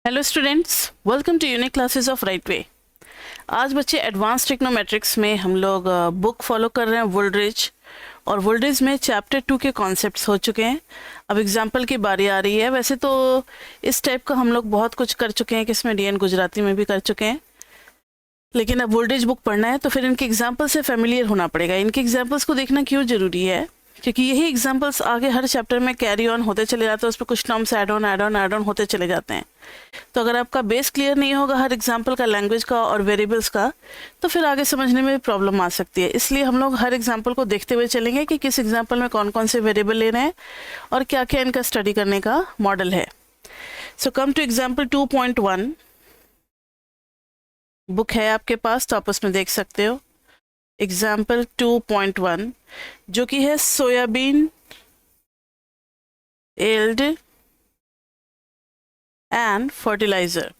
Hello students, welcome to unique classes of right way. आज बच्चे advance ट्रिग्नोमेट्रिक्स में हम लोग बुक फॉलो कर रहे हैं वुलड्रिज, और वुलड्रिज में चैप्टर 2 के कॉन्सेप्ट्स हो चुके हैं। अब एग्जाम्पल की बारी आ रही है। वैसे तो इस टाइप का हम लोग बहुत कुछ कर चुके हैं, किसमें डीएन गुजराती में भी कर चुके हैं, लेकिन अब वुलड्रिज बुक पढ़ना है तो फिर इनके एग्जाम्पल से फेमिलियर होना पड़ेगा। इनके एग्जाम्पल्स को देखना क्यों जरूरी है, क्योंकि यही एग्जाम्पल्स आगे हर चैप्टर में कैरी ऑन होते चले जाते हैं, उस पर कुछ टर्म्स ऐड ऑन होते चले जाते हैं। तो अगर आपका बेस क्लियर नहीं होगा हर एग्जाम्पल का, लैंग्वेज का और वेरिएबल्स का, तो फिर आगे समझने में प्रॉब्लम आ सकती है। इसलिए हम लोग हर एग्जाम्पल को देखते हुए चलेंगे कि किस एग्जाम्पल में कौन कौन से वेरिएबल ले रहे हैं और क्या क्या इनका स्टडी करने का मॉडल है। सो कम टू एग्जाम्पल 2.1। बुक है आपके पास तो आप उसमें देख सकते हो एग्जाम्पल 2.1, जो कि है सोयाबीन एल्ड एंड फर्टिलाइजर।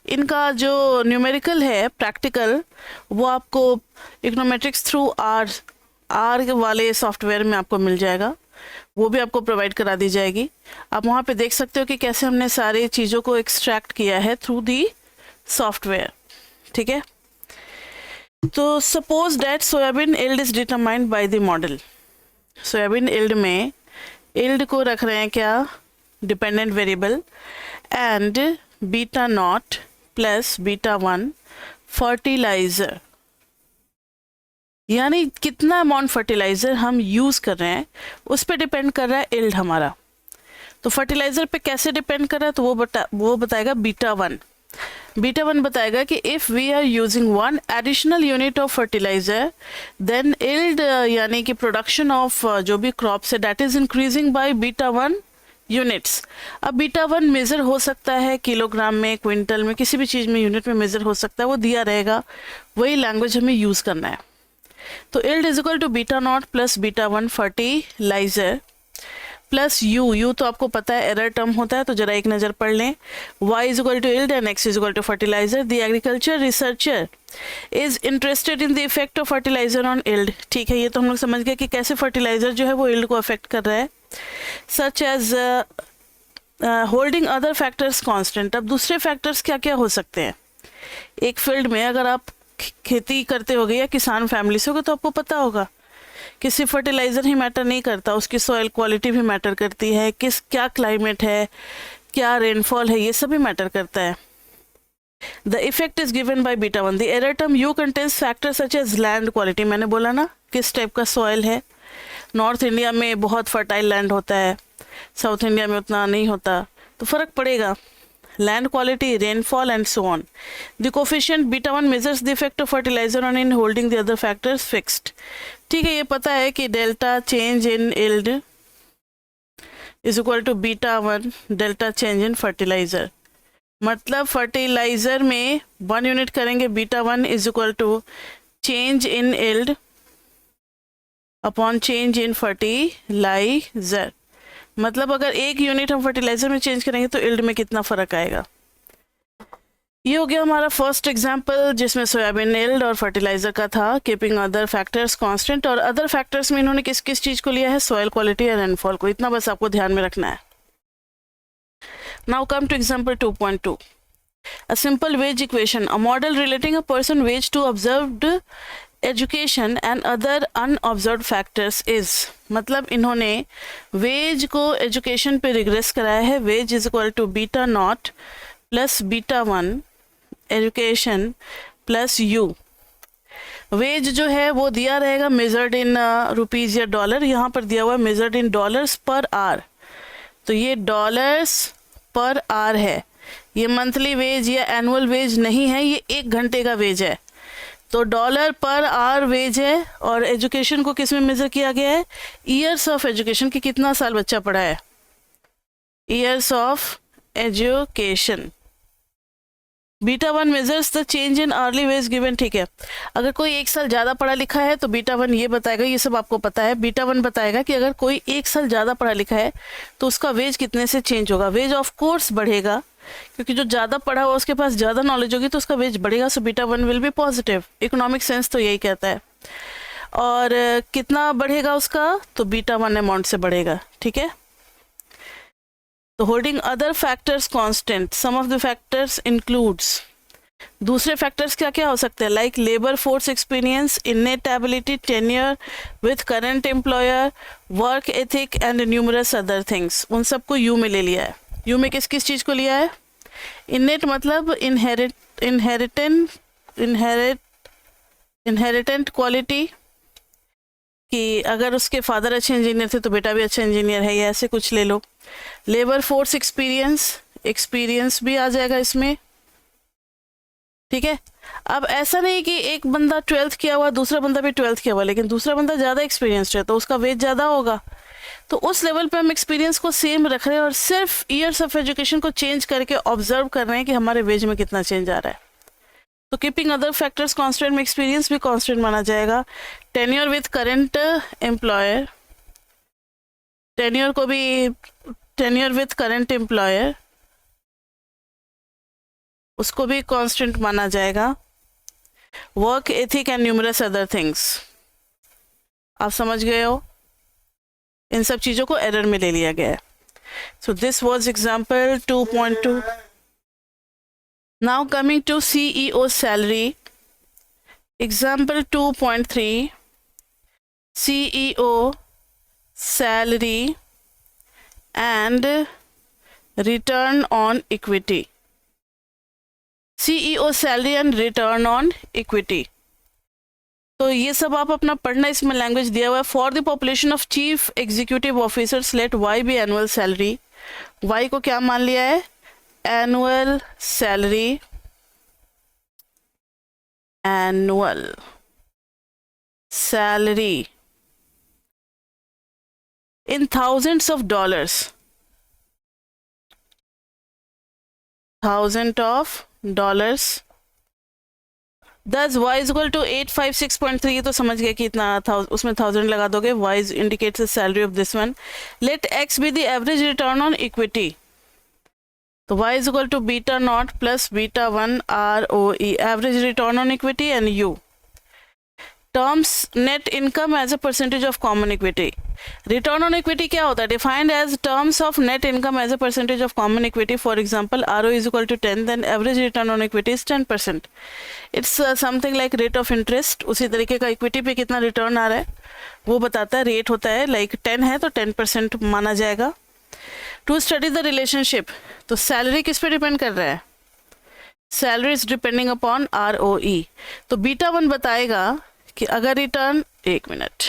इनका जो न्यूमेरिकल है प्रैक्टिकल, वो आपको इकोनोमेट्रिक्स थ्रू आर वाले सॉफ्टवेयर में आपको मिल जाएगा, वो भी आपको प्रोवाइड करा दी जाएगी। आप वहाँ पे देख सकते हो कि कैसे हमने सारी चीज़ों को एक्सट्रैक्ट किया है थ्रू दी सॉफ्टवेयर। ठीक है, तो suppose that soybean yield is determined by the model. Soybean yield में यील्ड को रख रहे हैं क्या, dependent variable, and beta not plus beta 1 fertiliser, यानी कितना अमाउंट फर्टिलाइजर हम यूज कर रहे हैं उस पर डिपेंड कर रहा है यील्ड हमारा। तो फर्टिलाइजर पे कैसे डिपेंड कर रहा है, तो वो बताएगा बीटा 1। बीटा 1 बताएगा कि if we are using 1 additional unit of fertiliser then yield, यानी कि प्रोडक्शन ऑफ जो भी क्रॉप्स है that is increasing by beta 1 units. अब बीटा 1 मेजर हो सकता है किलोग्राम में, क्विंटल में, किसी भी चीज़ में यूनिट में मेजर हो सकता है, वो दिया रहेगा, वही लैंग्वेज हमें यूज़ करना है। तो yield is equal to beta not plus beta 1 fertiliser plus u तो आपको पता है एरर टर्म होता है, तो जरा एक नज़र पढ़ लें। y is equal to yield and x is equal to fertiliser. The agriculture researcher is interested in the effect of fertiliser on yield. ठीक है, ये तो हम लोग समझ गए कि कैसे फर्टिलाइजर जो है वो यील्ड को अफेक्ट कर रहा है, such as holding other factors constant. अब दूसरे फैक्टर्स क्या क्या हो सकते हैं। एक फील्ड में अगर आप खेती करते होगे या किसान फैमिली से होगे तो आपको पता होगा कि सिर्फ फर्टिलाइजर ही मैटर नहीं करता, उसकी सॉइल क्वालिटी भी मैटर करती है, क्या क्लाइमेट है, क्या रेनफॉल है, ये सभी मैटर करता है। The effect is given by beta 1। The error term u contains factors such as land quality. मैंने बोला ना किस टाइप का सॉइल है। नॉर्थ इंडिया में बहुत फर्टाइल लैंड होता है, साउथ इंडिया में उतना नहीं होता, तो फर्क पड़ेगा। Land quality, rainfall and so on. The coefficient beta 1 measures the effect of fertiliser on in holding the other factors fixed. ठीक है, ये पता है कि delta change in yield is equal to beta 1 delta change in fertiliser. मतलब fertiliser में 1 unit करेंगे, beta 1 is equal to change in yield upon change in fertiliser. मतलब अगर 1 यूनिट हम फर्टिलाइजर में चेंज करेंगे तो यील्ड में कितना फर्क आएगा। ये हो गया हमारा फर्स्ट एग्जाम्पल, जिसमें सोयाबीन यील्ड और फर्टिलाइजर का था, कीपिंग अदर फैक्टर्स कांस्टेंट। और अदर फैक्टर्स में इन्होंने किस किस चीज को लिया है, सॉइल क्वालिटी और रेनफॉल को। इतना बस आपको ध्यान में रखना है। Now come to example 2.2। A simple wage equation, a model relating a person wage to observed education and other unobserved factors is. मतलब इन्होंने वेज को एजुकेशन पे रिग्रेस कराया है। Wage is equal to beta not plus beta 1 education plus u. Wage जो है वो दिया रहेगा मेजर्ड इन रुपीज़ या डॉलर। यहाँ पर दिया हुआ है measured in dollars per hour, तो ये डॉलर्स पर आवर है। ये मंथली वेज या एनुअल वेज नहीं है, ये 1 घंटे का वेज है। तो डॉलर पर आवर वेज है। और एजुकेशन को किस में मेजर किया गया है, ईयर्स ऑफ एजुकेशन, की कितना साल बच्चा पढ़ा है, years of education. Beta 1 measures the change in hourly wage given. ठीक है, अगर कोई 1 साल ज़्यादा पढ़ा लिखा है तो बीटा 1 ये बताएगा, ये सब आपको पता है। बीटा 1 बताएगा कि अगर कोई 1 साल ज़्यादा पढ़ा लिखा है तो उसका वेज कितने से चेंज होगा। वेज ऑफ कोर्स बढ़ेगा, क्योंकि जो ज़्यादा पढ़ा हुआ उसके पास ज़्यादा नॉलेज होगी तो उसका वेज बढ़ेगा। So beta 1 will be positive. Economic sense तो यही कहता है। और कितना बढ़ेगा उसका, तो बीटा 1 अमाउंट से बढ़ेगा। ठीक है, तो holding other factors constant, some of the factors includes, दूसरे फैक्टर्स क्या क्या हो सकते हैं, like labour force experience, innate ability, tenure with current employer, work ethic and numerous other things. उन सबको यू में ले लिया है। यू में किस किस चीज़ को लिया है? इनेट मतलब इनहेरिटेंट क्वालिटी, कि अगर उसके फादर अच्छे इंजीनियर थे तो बेटा भी अच्छा इंजीनियर है, या ऐसे कुछ ले लो। लेबर फोर्स एक्सपीरियंस भी आ जाएगा इसमें, ठीक है। अब ऐसा नहीं कि एक बंदा 12th किया हुआ, दूसरा बंदा भी 12th किया हुआ, लेकिन दूसरा बंदा ज़्यादा एक्सपीरियंस्ड है तो उसका वेज ज़्यादा होगा। तो उस लेवल पे हम एक्सपीरियंस को सेम रख रहे हैं और सिर्फ ईयर्स ऑफ एजुकेशन को चेंज करके ऑब्जर्व कर रहे हैं कि हमारे वेज में कितना चेंज आ रहा है। तो कीपिंग अदर फैक्टर्स कांस्टेंट में एक्सपीरियंस भी कांस्टेंट माना जाएगा। Tenure with current employer, tenure with current employer उसको भी कांस्टेंट माना जाएगा। Work ethic and numerous other things, आप समझ गए हो, इन सब चीज़ों को एरर में ले लिया गया है। So this was example 2.2। Now coming to CEO salary, example 2.3 CEO salary and return on equity. CEO salary and return on equity, तो ये सब आप अपना पढ़ना, इसमें लैंग्वेज दिया हुआ है। For the population of chief executive officers let y be annual salary. वाई को क्या मान लिया है? Annual salary, annual salary in thousands of dollars, $1000। दस y इज इक्वल टू 856.3, तो समझ गए कि इतना था, उसमें 1000 लगा दोगे। y indicates the salary of this one. Let x be the average return on equity, तो y is equal to beta not plus beta 1 ROE, average return on equity, and u terms net income as a percentage of common equity. Return on equity क्या होता है? Defined as terms of net income as a percentage of common equity. For example ROE is equal to 10, then average return on equity is 10%। It's something like rate of interest. उसी तरीके का equity पे कितना return आ रहा है वो बताता है, रेट होता है, लाइक 10 है तो 10% माना जाएगा। टू स्टडी द रिलेशनशिप, तो सैलरी किस पे डिपेंड कर रहा है? Salary is depending upon ROE। तो बीटा 1 बताएगा कि अगर रिटर्न, एक मिनट,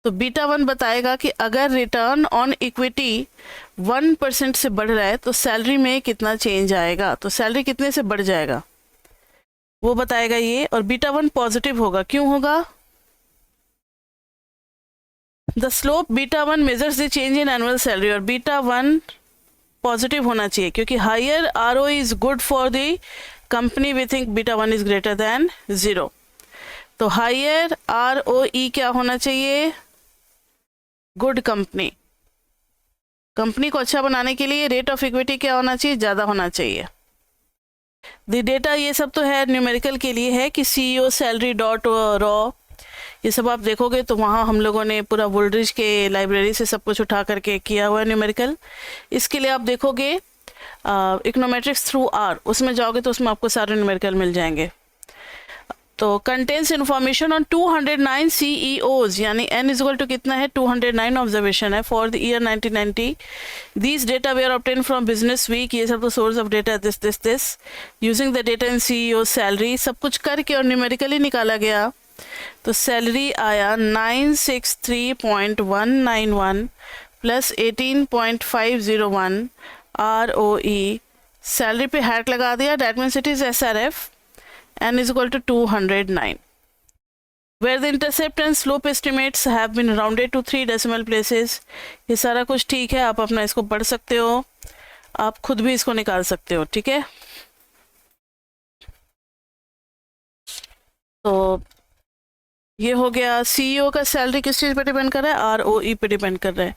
तो बीटा 1 बताएगा कि अगर रिटर्न ऑन इक्विटी 1% से बढ़ रहा है तो सैलरी में कितना चेंज आएगा, तो सैलरी कितने से बढ़ जाएगा वो बताएगा ये। और बीटा 1 पॉजिटिव होगा, क्यों होगा? The slope beta 1 measures the change in annual salary, और बीटा 1 पॉजिटिव होना चाहिए क्योंकि higher ROE is good for the company. We think beta 1 is greater than 0, तो हायर ROE क्या होना चाहिए? Good company. कंपनी को अच्छा बनाने के लिए रेट ऑफ इक्विटी क्या होना चाहिए? ज़्यादा होना चाहिए। द डेटा, ये सब तो है न्यूमेरिकल के लिए है कि CEO सैलरी डॉट रॉ, ये सब आप देखोगे तो वहाँ हम लोगों ने पूरा वुलरिज के लाइब्रेरी से सब कुछ उठा करके किया हुआ है न्यूमेरिकल। इसके लिए आप देखोगे इकोनोमेट्रिक्स थ्रू R, उसमें जाओगे तो उसमें आपको सारे न्यूमेरिकल मिल जाएंगे। तो कंटेन्स इन्फॉर्मेशन ऑन 209 CEOs, यानी n इज इक्वल टू कितना है? 209 ऑब्जर्वेशन है for the year 1990। These data were obtain from business week, ये सब तो source of data this using the data in CEO salary, सब कुछ करके और न्यूमेरिकली निकाला गया। तो सैलरी आया 963.191 प्लस 18.501 ROE। सैलरी पे हैट लगा दिया, that means it is SRF, n is equal to 209, where the intercept and slope estimates have been rounded to 3 decimal places। ये सारा कुछ ठीक है, आप अपना इसको पढ़ सकते हो, आप खुद भी इसको निकाल सकते हो, ठीक है। तो ये हो गया, CEO का सैलरी किस चीज़ पे डिपेंड कर रहा है? ROE पे डिपेंड कर रहा है।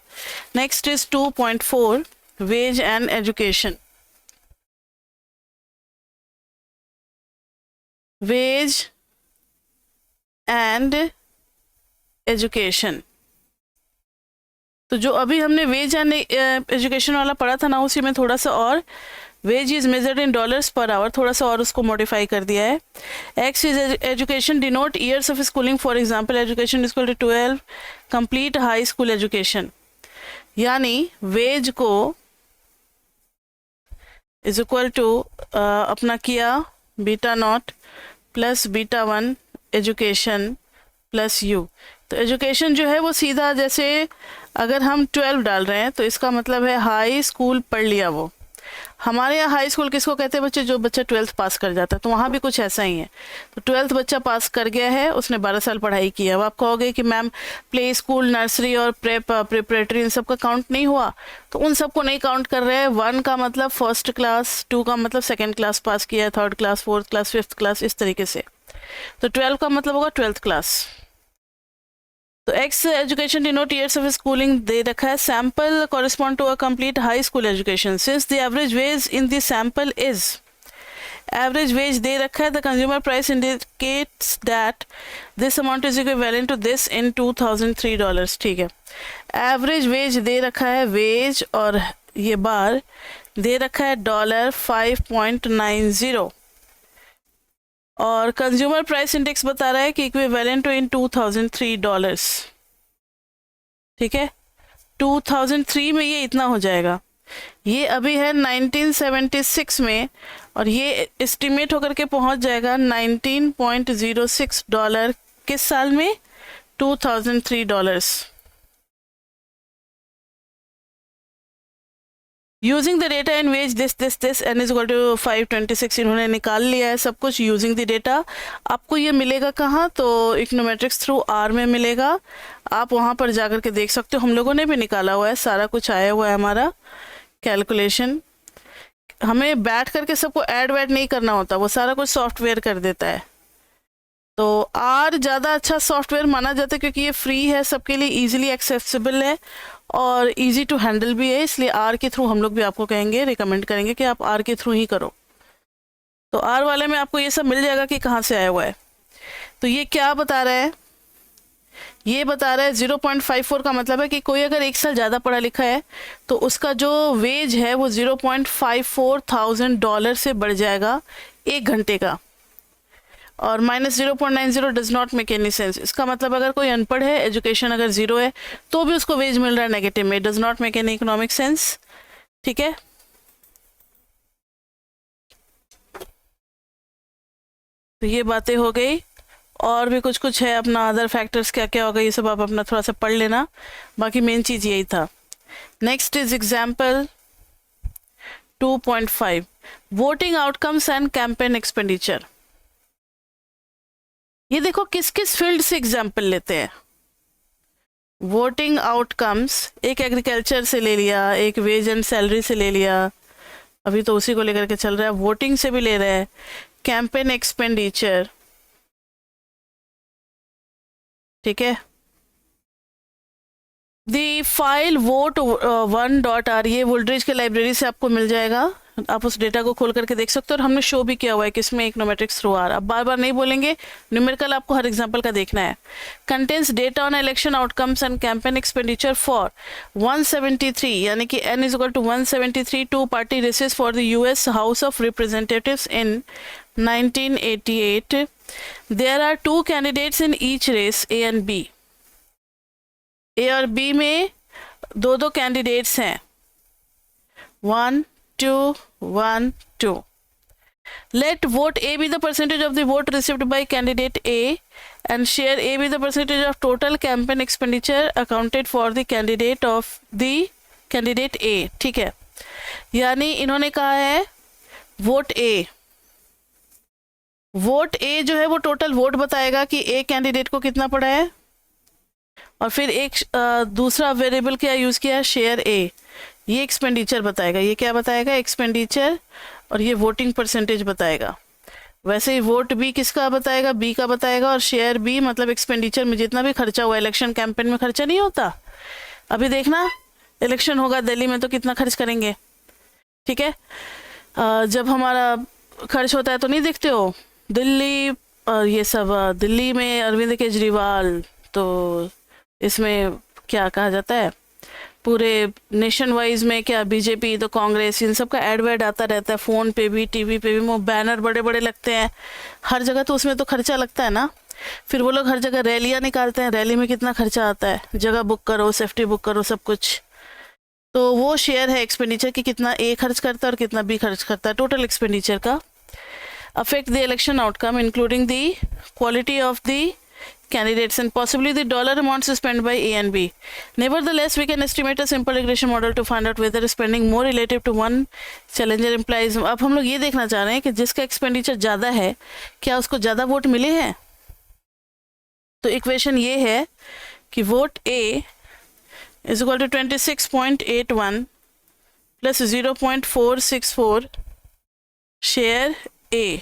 Next is 2.4 wage and education. Wage and education, तो जो अभी हमने वेज एंड एजुकेशन वाला पढ़ा था ना, उसी में थोड़ा सा और wage is measured in dollars per hour, थोड़ा सा और उसको मॉडिफाई कर दिया है। X is education denote years of schooling, for example education is equal to 12 complete high school education, यानी वेज को इज इक्वल टू अपना किया beta not plus beta 1 education plus u. तो एजुकेशन जो है वो सीधा, जैसे अगर हम 12 डाल रहे हैं तो इसका मतलब है हाई स्कूल पढ़ लिया। वो हमारे यहाँ हाई स्कूल किसको कहते हैं बच्चे, जो बच्चा 12th पास कर जाता है, तो वहाँ भी कुछ ऐसा ही है। तो 12th बच्चा पास कर गया है, उसने 12 साल पढ़ाई की है। अब आप कहोगे कि मैम प्ले स्कूल, नर्सरी और प्रिपरेटरी इन सब का काउंट नहीं हुआ, तो उन सबको नहीं काउंट कर रहे हैं। 1 का मतलब फर्स्ट क्लास, 2 का मतलब सेकेंड क्लास पास किया है, 3rd class, 4th class, 5th class, इस तरीके से। तो 12 का मतलब होगा 12th क्लास। तो X education denote years of schooling दे रखा है। Sample correspond to a complete high school education since the average wage in the sample is, average wage दे रखा है। The consumer price indicates that this amount is equivalent to this in $2003। ठीक है, average wage दे रखा है, veg और ये बार दे रखा है $5.90 और कंज्यूमर प्राइस इंडेक्स बता रहा है कि इक्विवेलेंट टू इन $2003। ठीक है, 2003 में ये इतना हो जाएगा। ये अभी है 1976 में और ये एस्टिमेट होकर के पहुंच जाएगा $19.06 किस साल में, $2003। Using the data in wage this n is equal to 526, इन्होंने निकाल लिया है सब कुछ यूजिंग द डेटा। आपको ये मिलेगा कहाँ, तो इकोनोमेट्रिक्स थ्रू आर में मिलेगा, आप वहाँ पर जाकर के देख सकते हो। हम लोगों ने भी निकाला हुआ है, सारा कुछ आया हुआ है हमारा कैलकुलेशन। हमें बैठ करके सबको ऐड वैड नहीं करना होता, वो सारा कुछ सॉफ्टवेयर कर देता है। तो आर ज़्यादा अच्छा सॉफ्टवेयर माना जाता है क्योंकि ये फ्री है, सबके लिए ईजिली एक्सेसिबल है और इजी टू हैंडल भी है, इसलिए आर के थ्रू हम लोग भी आपको कहेंगे, रिकमेंड करेंगे कि आप आर के थ्रू ही करो। तो आर वाले में आपको ये सब मिल जाएगा कि कहाँ से आया हुआ है। तो ये क्या बता रहा है, ये बता रहा है 0.54 का मतलब है कि कोई अगर 1 साल ज़्यादा पढ़ा लिखा है तो उसका जो वेज है वो $0.54,000 से बढ़ जाएगा 1 घंटे का। और -0.90 does not make any sense, इसका मतलब अगर कोई अनपढ़ है, एजुकेशन अगर 0 है तो भी उसको वेज मिल रहा है नेगेटिव में, does not make any economic sense. ठीक है, तो ये बातें हो गई। और भी कुछ कुछ है अपना, अदर फैक्टर्स क्या क्या होगा ये सब आप अपना थोड़ा सा पढ़ लेना, बाकी मेन चीज़ यही था। Next is example 2.5 voting outcomes and campaign expenditure. ये देखो किस किस फील्ड से एग्जाम्पल लेते हैं। वोटिंग आउटकम्स एक एग्रीकल्चर से ले लिया, एक वेज एंड सैलरी से ले लिया, अभी तो उसी को लेकर के चल रहा है, वोटिंग से भी ले रहा है, कैंपेन एक्सपेंडिचर। ठीक है, दी फाइल vote1.r ये वोल्ड्रिज के लाइब्रेरी से आपको मिल जाएगा, आप उस डेटा को खोल करके देख सकते हो। और हमने शो भी किया हुआ है किसमें, इकोनोमेट्रिक्स थ्रू आर। अब बार बार नहीं बोलेंगे, न्यूमेरिकल आपको हर एग्जांपल का देखना है। Contains data on election outcomes and campaign expenditure for 173 यानी कि n is equal to 173 two party races for the US house of representatives in 1988। There are 2 candidates in each race A and B। A और B में 2 candidates हैं, 1 2 1 2। Let vote A be the percentage of the vote received by candidate A and share A be the percentage of total campaign expenditure accounted for the candidate A। ठीक है, यानी इन्होंने कहा है vote A जो है वो टोटल वोट बताएगा कि A कैंडिडेट को कितना पड़ा है, और फिर एक दूसरा वेरिएबल क्या यूज़ किया है, शेयर A, ये एक्सपेंडिचर बताएगा। ये क्या बताएगा, एक्सपेंडिचर, और ये वोटिंग परसेंटेज बताएगा। वैसे ही वोट B किसका बताएगा, B का बताएगा, और शेयर B मतलब एक्सपेंडिचर में जितना भी खर्चा हुआ, इलेक्शन कैंपेन में खर्चा नहीं होता, अभी देखना इलेक्शन होगा दिल्ली में तो कितना खर्च करेंगे। ठीक है, जब हमारा खर्च होता है तो नहीं देखते हो, दिल्ली और ये सब, दिल्ली में अरविंद केजरीवाल, तो इसमें क्या कहा जाता है, पूरे नेशन वाइज में क्या बीजेपी तो कांग्रेस इन सब का एड वेड आता रहता है, फ़ोन पे भी टीवी पे भी, वो बैनर बड़े बड़े लगते हैं हर जगह, तो उसमें तो खर्चा लगता है ना। फिर वो लोग हर जगह रैलियाँ निकालते हैं, रैली में कितना खर्चा आता है, जगह बुक करो, सेफ्टी बुक करो, सब कुछ। तो वो शेयर है एक्सपेंडिचर की, कितना ए खर्च करता है और कितना बी खर्च करता है टोटल एक्सपेंडिचर का। Affect the election outcome including the quality of the candidates and possibly the dollar amounts spent by A and B. Nevertheless, we can estimate a simple regression model to find out whether spending more relative to one challenger implies। अब हम लोग ये देखना चाह रहे हैं कि जिसका एक्सपेंडिचर ज़्यादा है क्या उसको ज़्यादा वोट मिले हैं। तो इक्वेशन ये है कि vote A is equal to 26.81 plus 0.464 share A।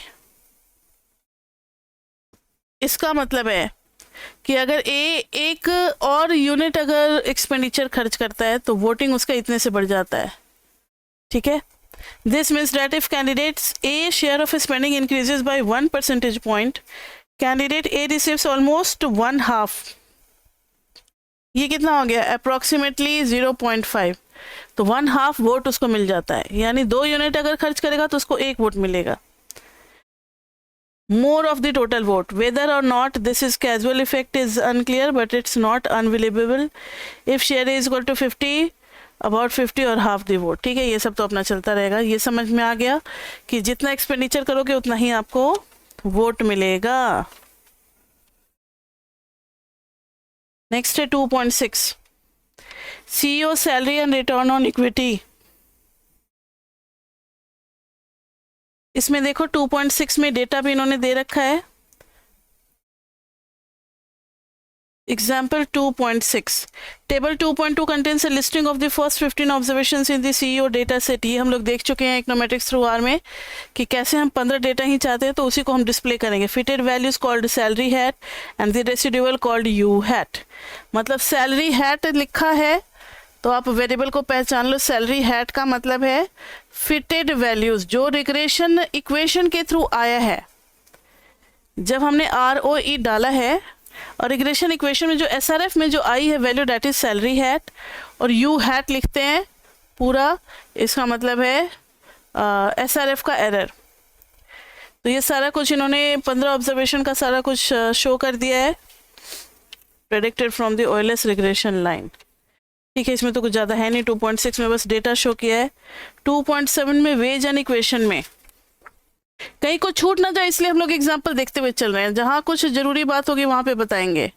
इसका मतलब है कि अगर ए एक और यूनिट अगर एक्सपेंडिचर खर्च करता है तो वोटिंग उसका इतने से बढ़ जाता है, ठीक है। This means that if candidates A share of spending increases by 1 percentage point, candidate A receives almost 1/2। ये कितना हो गया, अप्रॉक्सीमेटली 0.5, तो 1/2 वोट उसको मिल जाता है। यानी 2 यूनिट अगर खर्च करेगा तो उसको 1 वोट मिलेगा, more of the total vote. Whether or not this is causal effect is unclear, but it's not unbelievable if share is equal to 50, about 50 और half the vote। ठीक है, ये सब तो अपना चलता रहेगा। ये समझ में आ गया कि जितना एक्सपेंडिचर करोगे उतना ही आपको वोट मिलेगा। नेक्स्ट है 2.6 CEO salary and return on equity. इसमें देखो 2.6 में डेटा भी इन्होंने दे रखा है। Example 2.6 table 2.2 contains a listing of the first 15 observations in the CEO data set. ये हम लोग देख चुके हैं इकोनोमेट्रिक्स थ्रू आर में कि कैसे हम 15 डेटा ही चाहते हैं तो उसी को हम डिस्प्ले करेंगे। Fitted values called salary hat and the residual called you hat. मतलब सैलरी हैट लिखा है तो आप वेरिएबल को पहचान लो। सैलरी हैट का मतलब है फिटेड वैल्यूज, जो रिग्रेशन इक्वेशन के थ्रू आया है। जब हमने ROE डाला है और रिग्रेशन इक्वेशन में जो SRF में जो आई है value that is salary hat, और यू हैट लिखते हैं पूरा, इसका मतलब है SRF का एरर। तो ये सारा कुछ इन्होंने 15 ऑब्जर्वेशन का सारा कुछ शो कर दिया है, predicted from the OLS regression line. ठीक है, इसमें तो कुछ ज़्यादा है नहीं। 2.6 में बस डेटा शो किया है। 2.7 में वेज एंड इक्वेशन में कहीं को छूट ना जाए इसलिए हम लोग एग्जांपल देखते हुए चल रहे हैं, जहां कुछ जरूरी बात होगी वहां पे बताएंगे।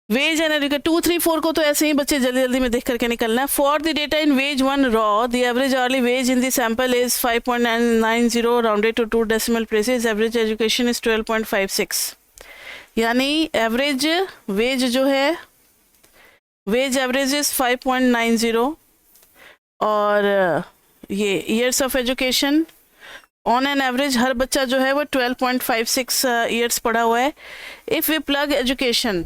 वेज एंड 2, 3, 4 को तो ऐसे ही बच्चे जल्दी जल्दी में देख करके निकलना है। For the data in wage 1 raw the average hourly wage in the sample is 5.990 rounded to 2 decimal places. Average education is 12.56। यानी एवरेज वेज जो है, वेज एवरेज इज 5.90 और ये years of education on an average हर बच्चा जो है वो 12.56 ईयर्स पढ़ा हुआ है। इफ़ वी प्लग एजुकेशन,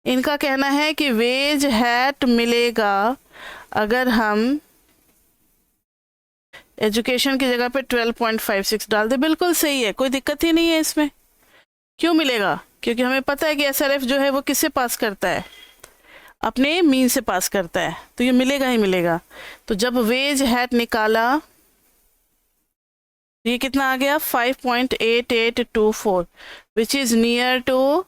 इनका कहना है कि वेज हैट मिलेगा अगर हम एजुकेशन की जगह पे 12.56 डाल दे। बिल्कुल सही है, कोई दिक्कत ही नहीं है इसमें। क्यों मिलेगा? क्योंकि हमें पता है कि SRF जो है वो किससे पास करता है, अपने मीन से पास करता है, तो ये मिलेगा ही मिलेगा। तो जब वेज हैट निकाला ये कितना आ गया 5.8824 which is near to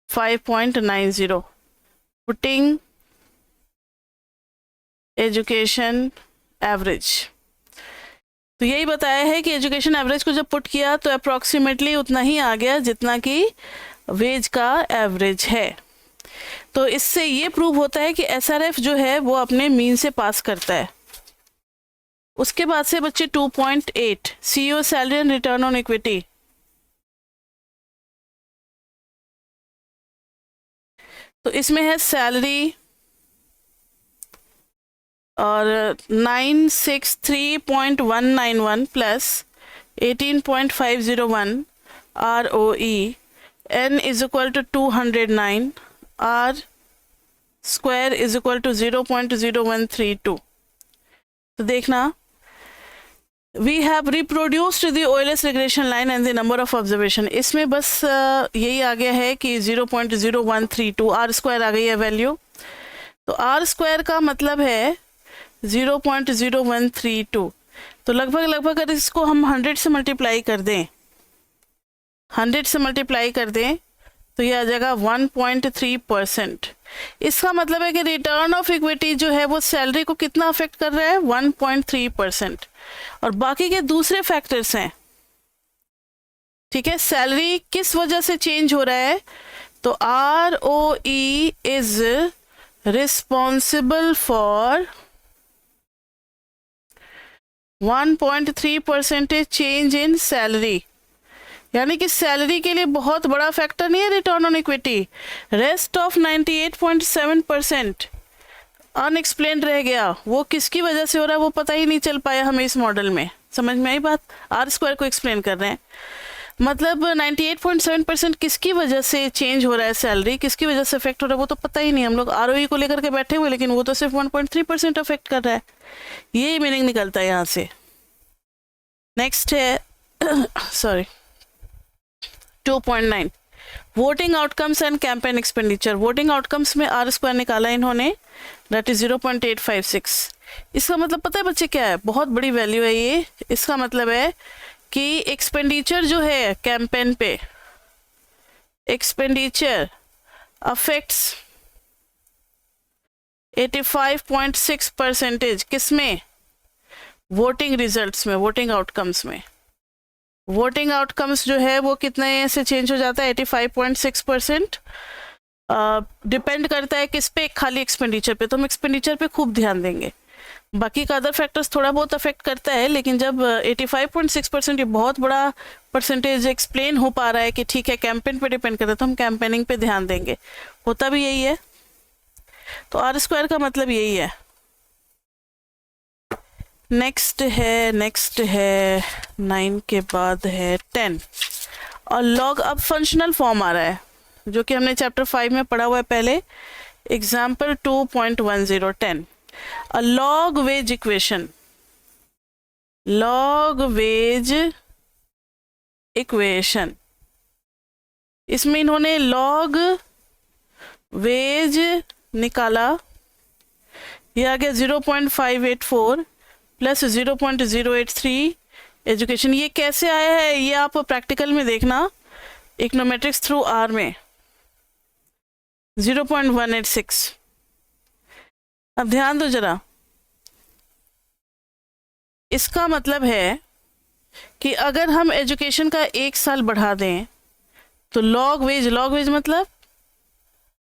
5.90। Putting education average, तो यही बताया है कि एजुकेशन एवरेज को जब पुट किया तो अप्रॉक्सीमेटली उतना ही आ गया जितना कि वेज का एवरेज है। तो इससे ये प्रूव होता है कि SRF जो है वो अपने मीन से पास करता है। उसके बाद से बच्चे 2.8 CEO salary and return on equity. तो इसमें है सैलरी और 963.191 plus 18.501 ROE, N is equal to 209, R square is equal to 0.0132। तो देखना we have reproduced the OLS regression line and the number of observation. इसमें बस यही आ गया है कि 0.0132 आर स्क्वायर आ गई है वैल्यू। तो आर स्क्वायर का मतलब है 0.0132। तो लगभग अगर इसको हम 100 से मल्टीप्लाई कर दें, 100 से मल्टीप्लाई कर दें तो ये आ जाएगा 1.3%। इसका मतलब है कि रिटर्न ऑफ इक्विटी जो है वो सैलरी को कितना अफेक्ट कर रहा है, 1.3%। और बाकी के दूसरे फैक्टर्स हैं, ठीक है। सैलरी किस वजह से चेंज हो रहा है, तो ROE is responsible for 1.3% change in salary. यानी कि सैलरी के लिए बहुत बड़ा फैक्टर नहीं है return on equity. Rest of 98.7% unexplained रह गया। वो किसकी वजह से हो रहा है वो पता ही नहीं चल पाया हमें इस मॉडल में। समझ में आई बात? आर स्क्वायर को एक्सप्लेन कर रहे हैं, मतलब 98.7% किसकी वजह से चेंज हो रहा है सैलरी, किसकी वजह से अफेक्ट हो रहा है वो तो पता ही नहीं। हम लोग ROE को लेकर के बैठे हुए, लेकिन वो तो सिर्फ 1.3% अफेक्ट कर रहा है। ये मीनिंग निकलता है यहाँ से। नेक्स्ट है sorry 2.9 voting outcomes and campaign expenditure. Voting outcomes में आर स्क्वायर निकाला इन्होंने, दैट इज 0.856। इसका मतलब पता है बच्चे क्या है, बहुत बड़ी वैल्यू है ये। इसका मतलब है कि एक्सपेंडिचर जो है कैंपेन पे, एक्सपेंडिचर अफेक्ट्स 85.6% किसमें, वोटिंग रिजल्ट्स में, वोटिंग आउटकम्स में। वोटिंग आउटकम्स जो है वो कितने से चेंज हो जाता है, 85.6%। डिपेंड करता है किस पे, खाली एक्सपेंडिचर पे। तो हम एक्सपेंडिचर पे खूब ध्यान देंगे, बाकी का अदर फैक्टर्स थोड़ा बहुत अफेक्ट करता है। लेकिन जब 85.6% ये बहुत बड़ा परसेंटेज एक्सप्लेन हो पा रहा है कि ठीक है कैंपेन पे डिपेंड करता है, तो हम कैंपेनिंग पे ध्यान देंगे। होता भी यही है। तो आर स्क्वायर का मतलब यही है। नेक्स्ट है 9 के बाद है 10 और लॉग। अब फंक्शनल फॉर्म आ रहा है जो कि हमने चैप्टर 5 में पढ़ा हुआ है पहले। Example 2.10 10 a log wage equation. Log wage equation, इसमें इन्होंने लॉग वेज निकाला, ये आ गया 0.584 प्लस 0.083 एजुकेशन। ये कैसे आया है ये आप प्रैक्टिकल में देखना, इकोनोमेट्रिक्स थ्रू आर में 0.186। अब ध्यान दो जरा, इसका मतलब है कि अगर हम एजुकेशन का 1 साल बढ़ा दें तो लॉग वेज मतलब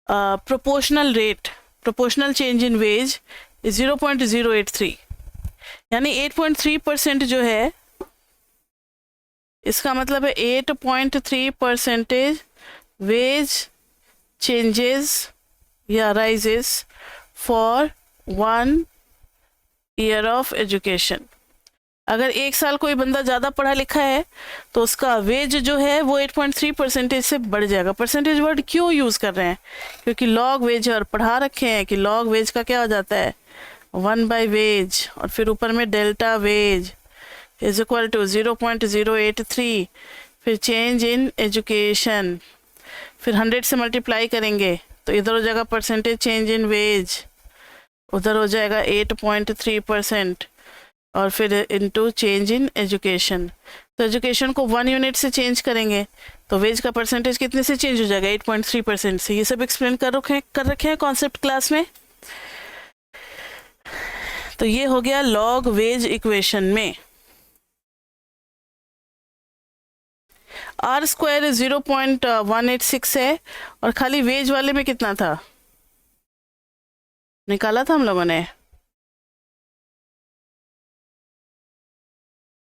proportional rate, proportional change in wage 0.083, यानी 8.3% जो है, इसका मतलब है 8.3% वेज चेंजेस या raises for 1 year of education. अगर 1 साल कोई बंदा ज़्यादा पढ़ा लिखा है तो उसका वेज जो है वो 8.3% से बढ़ जाएगा। परसेंटेज वर्ड क्यों यूज़ कर रहे हैं, क्योंकि लॉग वेज और पढ़ा रखे हैं कि लॉग वेज का क्या हो जाता है 1/वेज, और फिर ऊपर में delta wage is equal to 0.083, फिर चेंज इन एजुकेशन, फिर 100 से मल्टीप्लाई करेंगे तो इधर हो जाएगा परसेंटेज चेंज इन वेज, उधर हो जाएगा 8.3%, और फिर इनटू चेंज इन एजुकेशन। तो एजुकेशन को 1 यूनिट से चेंज करेंगे तो वेज का परसेंटेज कितने से चेंज हो जाएगा, 8.3% से। ये सब एक्सप्लेन कर रखे हैं कॉन्सेप्ट क्लास में। तो ये हो गया लॉग वेज इक्वेशन में। आर स्क्वायर 0.186 है और खाली वेज वाले में कितना था, निकाला था हम लोगों ने?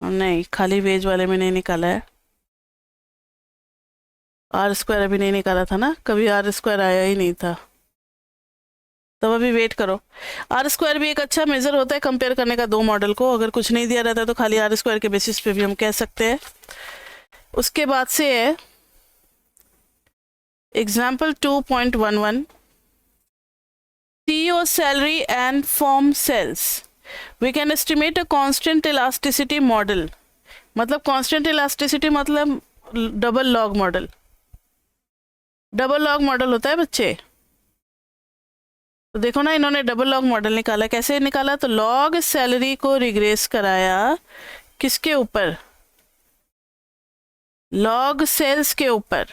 नहीं, खाली वेज वाले में नहीं निकाला है। आर स्क्वायर अभी नहीं निकाला था ना, कभी आर स्क्वायर आया ही नहीं था। तो अभी वेट करो। आर स्क्वायर भी एक अच्छा मेजर होता है कंपेयर करने का 2 मॉडल को। अगर कुछ नहीं दिया रहता है तो खाली आर स्क्वायर के बेसिस पे भी हम कह सकते हैं। उसके बाद से है example 2.11 CEO salary and firm sales. We can estimate a constant elasticity model, मतलब कांस्टेंट इलास्टिसिटी मतलब double log model. Double log model होता है बच्चे, तो देखो ना इन्होंने डबल लॉग मॉडल निकाला। कैसे निकाला? तो लॉग सैलरी को रिग्रेस कराया किसके ऊपर? लॉग सेल्स के ऊपर।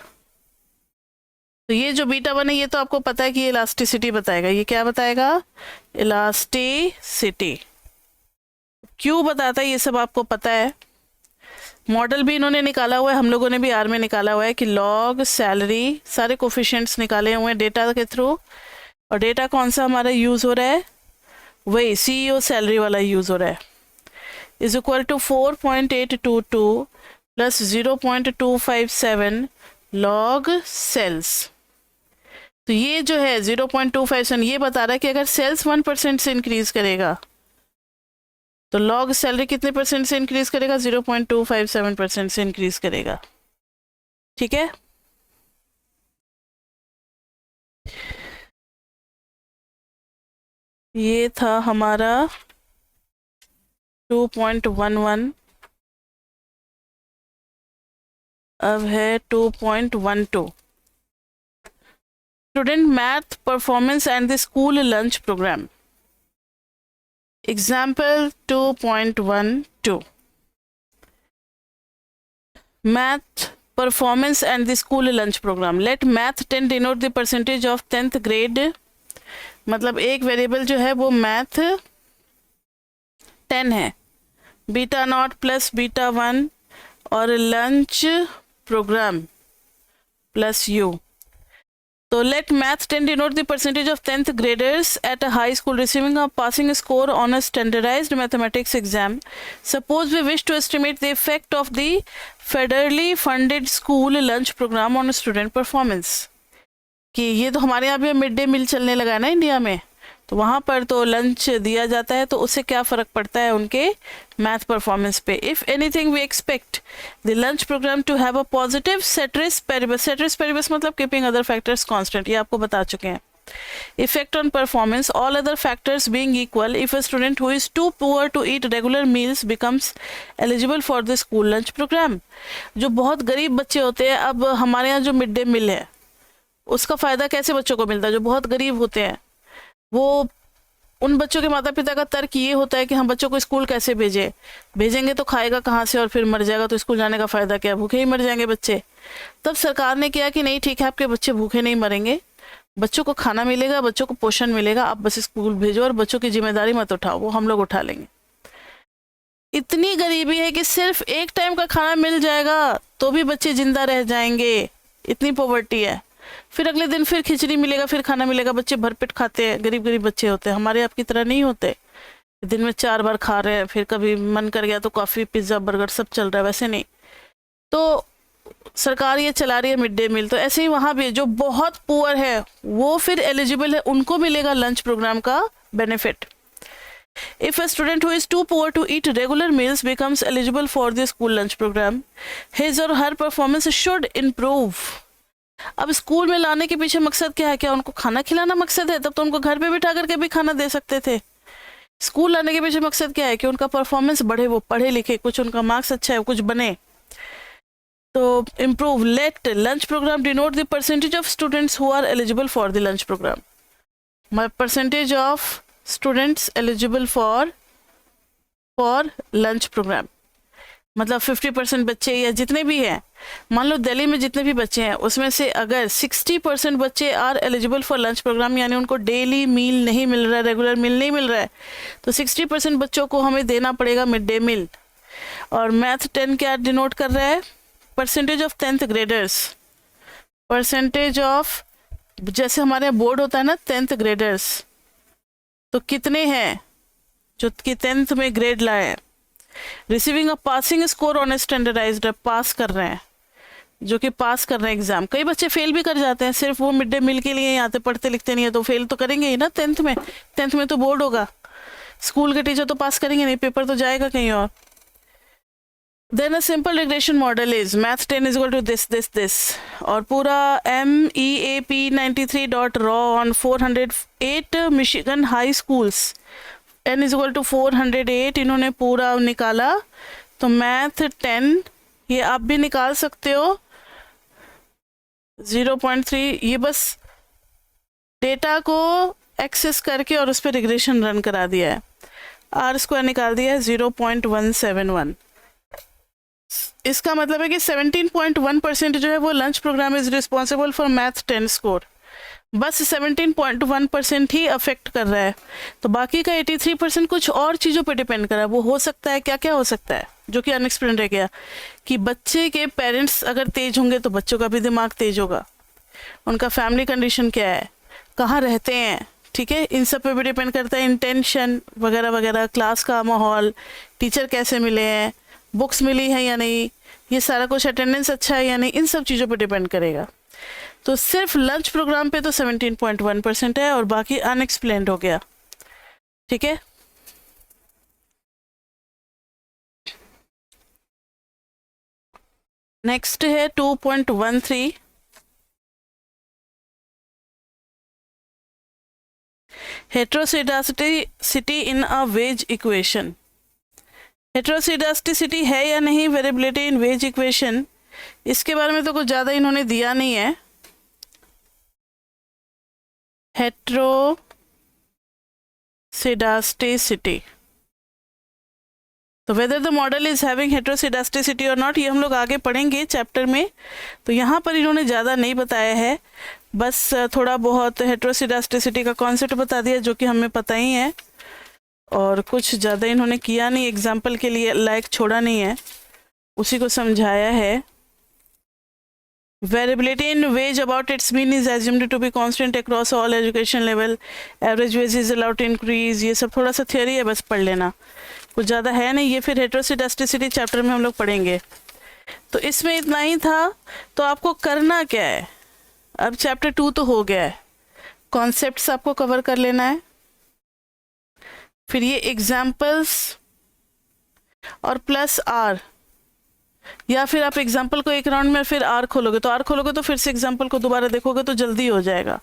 तो ये जो बीटा वन है ये तो आपको पता है कि ये इलास्टिसिटी बताएगा। ये क्या बताएगा? इलास्टिसिटी। क्यों बताता है ये सब आपको पता है। मॉडल भी इन्होंने निकाला हुआ है, हम लोगों ने भी आर में निकाला हुआ है कि लॉग सैलरी, सारे कोफिशिएंट्स निकाले हुए हैं डेटा के थ्रू। और डेटा कौन सा हमारा यूज हो रहा है? वही CEO सैलरी वाला यूज हो रहा है। Is equal to 4.822 plus 0.257 log sales. तो ये जो है 0.257 ये बता रहा है कि अगर सेल्स 1% से इंक्रीज करेगा तो लॉग सैलरी कितने परसेंट से इंक्रीज करेगा? 0.257% से इंक्रीज करेगा। ठीक है, ये था हमारा 2.11, अब है 2.12 student math performance and the school lunch program. Example 2.12 math performance and the school lunch program. Let math 10 denote the percentage of 10th grade, मतलब एक वेरिएबल जो है वो मैथ 10 है, बीटा नॉट प्लस बीटा 1 और लंच प्रोग्राम प्लस यू। तो let math 10 denote the percentage of 10th graders at a high school receiving a passing score on a standardized mathematics exam. Suppose we wish to estimate the effect of the federally funded school lunch program on student performance. कि ये तो हमारे यहाँ भी mid day meal चलने लगा है ना इंडिया में, तो वहाँ पर तो लंच दिया जाता है, तो उससे क्या फ़र्क पड़ता है उनके मैथ परफॉर्मेंस पे। If anything we expect the lunch program to have a positive ceteris paribus. Ceteris paribus मतलब कीपिंग अदर फैक्टर्स कांस्टेंट, ये आपको बता चुके हैं। Effect on performance, all other factors being equal, if a student who is too poor to eat regular meals becomes eligible for the school lunch program. जो बहुत गरीब बच्चे होते हैं, अब हमारे यहाँ जो मिड डे मील है उसका फ़ायदा कैसे बच्चों को मिलता है? जो बहुत गरीब होते हैं, वो उन बच्चों के माता पिता का तर्क ये होता है कि हम बच्चों को स्कूल कैसे भेजेंगे तो खाएगा कहाँ से और फिर मर जाएगा, तो स्कूल जाने का फ़ायदा क्या, भूखे ही मर जाएंगे बच्चे। तब सरकार ने किया कि नहीं ठीक है, आपके बच्चे भूखे नहीं मरेंगे, बच्चों को खाना मिलेगा, बच्चों को पोषण मिलेगा, आप बस स्कूल भेजो और बच्चों की जिम्मेदारी मत उठाओ, वो हम लोग उठा लेंगे। इतनी गरीबी है कि सिर्फ एक टाइम का खाना मिल जाएगा तो भी बच्चे जिंदा रह जाएंगे, इतनी पॉवर्टी है। फिर अगले दिन फिर खिचड़ी मिलेगा, फिर खाना मिलेगा, बच्चे भरपेट खाते हैं, गरीब गरीब बच्चे होते हैं। हमारे आपकी तरह नहीं होते, दिन में 4 बार खा रहे हैं, फिर कभी मन कर गया तो कॉफ़ी पिज़्ज़ा बर्गर सब चल रहा है, वैसे नहीं। तो सरकार ये चला रही है मिड डे मील, तो ऐसे ही वहाँ भी जो बहुत पुअर है वो फिर एलिजिबल है, उनको मिलेगा लंच प्रोग्राम का benefit. If a student who is too poor to eat regular meals becomes eligible for the school lunch program, his or her performance should improve. अब स्कूल में लाने के पीछे मकसद क्या है? क्या उनको खाना खिलाना मकसद है? तब तो उनको घर पे बिठा करके भी खाना दे सकते थे। स्कूल लाने के पीछे मकसद क्या है? कि उनका परफॉर्मेंस बढ़े, वो पढ़े लिखे, कुछ उनका मार्क्स अच्छा है, कुछ बने। तो improve, let lunch program denote the percentage of students who are eligible for the lunch program. Percentage of students eligible for lunch program मतलब 50% बच्चे या जितने भी हैं, मान लो दिल्ली में जितने भी बच्चे हैं उसमें से अगर 60% बच्चे are eligible for lunch program, यानी उनको डेली मील नहीं मिल रहा है, रेगुलर मील नहीं मिल रहा है, तो 60% बच्चों को हमें देना पड़ेगा मिड डे मील। और मैथ 10 क्या डिनोट कर रहा है? Percentage of 10th graders. Percentage of, जैसे हमारे यहाँ बोर्ड होता है ना 10th ग्रेडर्स, तो कितने हैं जो कि 10th में ग्रेड लाए हैं। Receiving a passing score on a standardized, pass कर रहे हैं, जो कि पास कर रहे हैं एग्जाम। कई बच्चे फेल भी कर जाते हैं, सिर्फ वो मिड डे मील के लिए आते, पढ़ते लिखते नहीं है, तो फेल तो करेंगे ही ना 10th में। 10th में तो बोर्ड होगा, स्कूल के टीचर तो पास करेंगे नहीं, पेपर तो जाएगा कहीं और। Then a simple regression model is math 10 is equal to this और पूरा MEAP93.raw on 408 Michigan high schools n is equal to 408 इन्होंने पूरा निकाला। तो मैथ 10 ये आप भी निकाल सकते हो 0.3। ये बस डेटा को एक्सेस करके और उस पर रिग्रेशन रन करा दिया है। आर स्क्वायर निकाल दिया है 0.171। इसका मतलब है कि 17.1% जो है वो lunch program is responsible for math 10 score. बस 17.1% ही अफेक्ट कर रहा है, तो बाकी का 83% कुछ और चीज़ों पे डिपेंड कर रहा है। वो हो सकता है, क्या क्या हो सकता है जो कि अनएक्सप्लेन रह गया, कि बच्चे के पेरेंट्स अगर तेज होंगे तो बच्चों का भी दिमाग तेज होगा, उनका फैमिली कंडीशन क्या है, कहाँ रहते हैं, ठीक है, इन सब पे भी डिपेंड करता है, इंटेंशन वगैरह वगैरह, क्लास का माहौल, टीचर कैसे मिले हैं, बुक्स मिली है या नहीं, ये सारा कुछ, अटेंडेंस अच्छा है या नहीं, इन सब चीज़ों पे डिपेंड करेगा। तो सिर्फ लंच प्रोग्राम पे तो 17.1% है और बाकी अनएक्सप्लेन्ड हो गया, ठीक है। नेक्स्ट है 2.13 हेट्रोसिटी इन अ वेज इक्वेशन। हेट्रोसिटी है या नहीं वेरिएबिलिटी इन वेज इक्वेशन, इसके बारे में तो कुछ ज़्यादा इन्होंने दिया नहीं है। हेट्रोसिटी, तो whether the model is having heteroscedasticity और नॉट, ये हम लोग आगे पढ़ेंगे चैप्टर में। तो यहाँ पर इन्होंने ज़्यादा नहीं बताया है, बस थोड़ा बहुत हेट्रोसिटी का कॉन्सेप्ट बता दिया जो कि हमें पता ही है, और कुछ ज़्यादा इन्होंने किया नहीं, एग्जाम्पल के लिए लायक छोड़ा नहीं है, उसी को समझाया है। Variability in wage about its mean is assumed to be constant across all education level. Average wage is allowed to increase. ये सब थोड़ा सा थियोरी है, बस पढ़ लेना, कुछ ज़्यादा है नहीं। ये फिर हेट्रोसिटी चैप्टर में हम लोग पढ़ेंगे। तो इसमें इतना ही था। तो आपको करना क्या है, अब चैप्टर 2 तो हो गया है, कॉन्सेप्ट्स आपको कवर कर लेना है, फिर ये एग्जाम्पल्स और प्लस आर, या फिर आप एग्जाम्पल को एक राउंड में फिर आर खोलोगे, तो आर खोलोगे तो फिर से एग्जाम्पल को दोबारा देखोगे तो जल्दी हो जाएगा,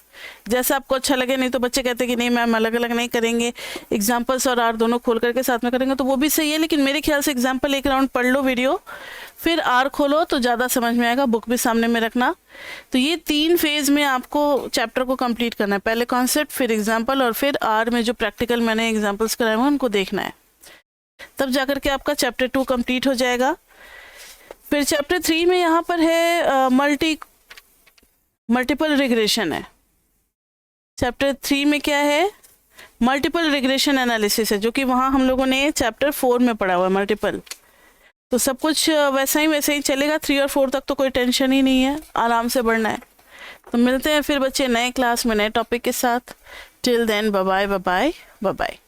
जैसा आपको अच्छा लगे। नहीं तो बच्चे कहते हैं कि नहीं मैम अलग अलग नहीं करेंगे, एग्जाम्पल्स और आर दोनों खोल करके साथ में करेंगे, तो वो भी सही है, लेकिन मेरे ख्याल से एग्जाम्पल एक राउंड पढ़ लो वीडियो, फिर आर खोलो तो ज़्यादा समझ में आएगा, बुक भी सामने में रखना। तो ये 3 फेज़ में आपको चैप्टर को कंप्लीट करना है, पहले कॉन्सेप्ट, फिर एग्जाम्पल, और फिर आर में जो प्रैक्टिकल मैंने एग्जाम्पल्स कराए हैं उनको देखना है, तब जाकर के आपका चैप्टर 2 कंप्लीट हो जाएगा। फिर चैप्टर 3 में यहाँ पर है मल्टीपल रिग्रेशन है। चैप्टर 3 में क्या है, मल्टीपल रिग्रेशन एनालिसिस है, जो कि वहाँ हम लोगों ने चैप्टर 4 में पढ़ा हुआ है मल्टीपल। तो सब कुछ वैसा ही चलेगा, 3 और 4 तक तो कोई टेंशन ही नहीं है, आराम से बढ़ना है। तो मिलते हैं फिर बच्चे नए क्लास में नए टॉपिक के साथ। Till then bye bye bye bye.